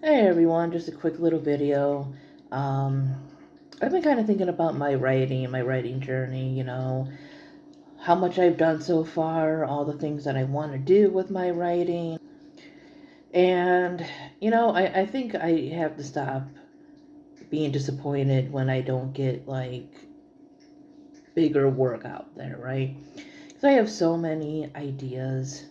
Hey everyone, just a quick little video. Um, I've been kind of thinking about my writing journey, how much I've done so far, all the things that I want to do with my writing. And, I think I have to stop being disappointed when I don't get like bigger work out there, right? Because I have so many ideas.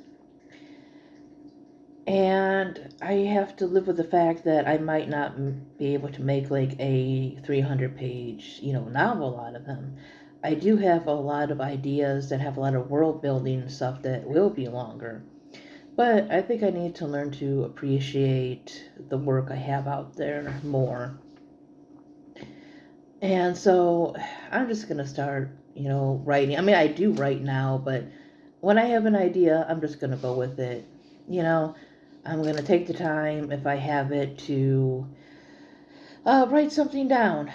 And I have to live with the fact that I might not be able to make like a 300 page, novel out of them. I do have a lot of ideas that have a lot of world building stuff that will be longer. But I think I need to learn to appreciate the work I have out there more. And so I'm just going to start, writing. I mean, I do write now, but when I have an idea, I'm just going to go with it. You know, I'm going to take the time, if I have it, to write something down.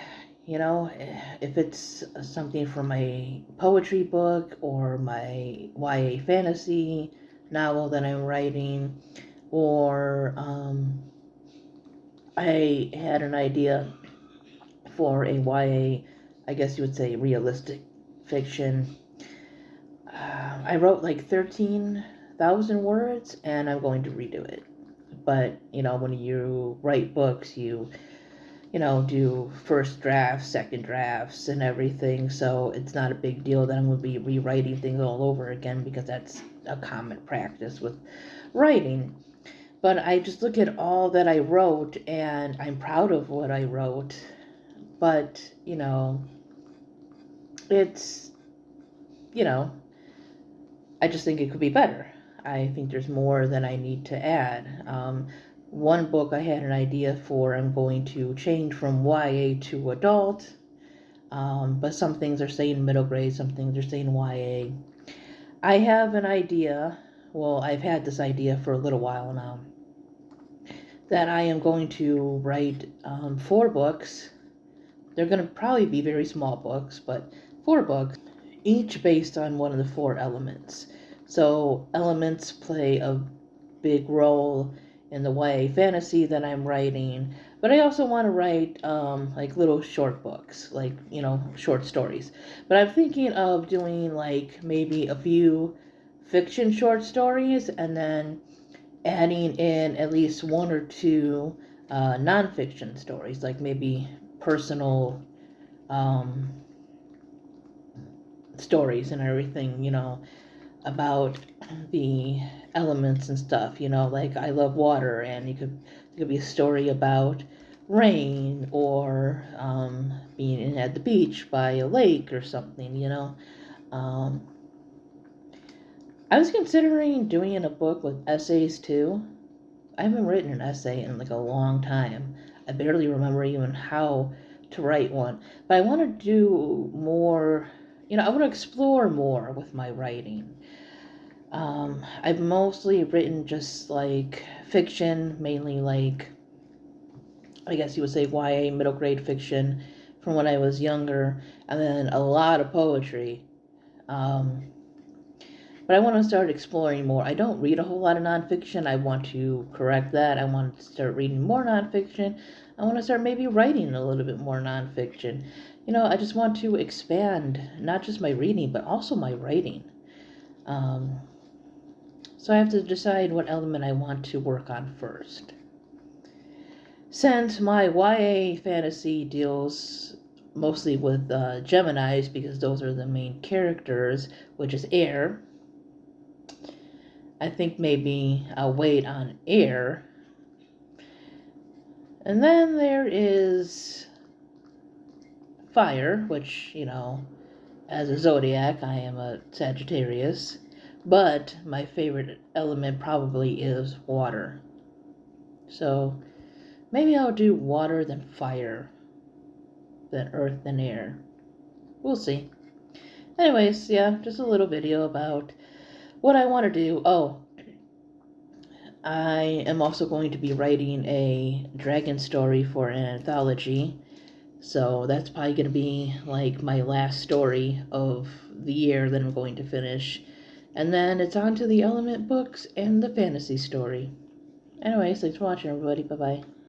If it's something from my poetry book or my YA fantasy novel that I'm writing, or I had an idea for a YA, I guess you would say realistic fiction. I wrote like 13,000 words and I'm going to redo it. But, when you write books, you do first drafts, second drafts, and everything. So it's not a big deal that I'm going to be rewriting things all over again because that's a common practice with writing. But I just look at all that I wrote and I'm proud of what I wrote. But, it's, you know, I just think it could be better. I think there's more that I need to add. One book I had an idea for, I'm going to change from YA to adult, but some things are saying middle grade, some things are saying YA. I have an idea, well, I've had this idea for a little while now, that I am going to write 4 books. They're going to probably be very small books, but 4 books, each based on one of the 4 elements. So elements play a big role in the YA fantasy that I'm writing, but I also want to write like little short books, like, short stories. But I'm thinking of doing like maybe a few fiction short stories and then adding in at least 1 or 2 nonfiction stories, like maybe personal um, stories and everything, about the elements and stuff, like I love water, and it could be a story about rain or being at the beach by a lake or something. Um, I was considering doing a book with essays too. I haven't written an essay in like a long time. I barely remember even how to write one. But I want to do more, I want to explore more with my writing. I've mostly written just like fiction, mainly like, I guess you would say YA, middle grade fiction from when I was younger, and then a lot of poetry. Um, but I want to start exploring more. I don't read a whole lot of nonfiction. I want to correct that. I want to start reading more nonfiction. I want to start maybe writing a little bit more nonfiction. I just want to expand not just my reading, but also my writing. Um, so I have to decide what element I want to work on first. Since my YA fantasy deals mostly with Geminis, because those are the main characters, which is air, I think maybe I'll wait on air. And then there is fire, which, as a zodiac, I am a Sagittarius. But my favorite element probably is water. So maybe I'll do water, then fire, then earth, then air. We'll see. Anyways, yeah, just a little video about what I want to do. Oh, I am also going to be writing a dragon story for an anthology. So that's probably going to be like my last story of the year that I'm going to finish. And then it's on to the element books and the fantasy story. Anyways, thanks for watching, everybody. Bye-bye.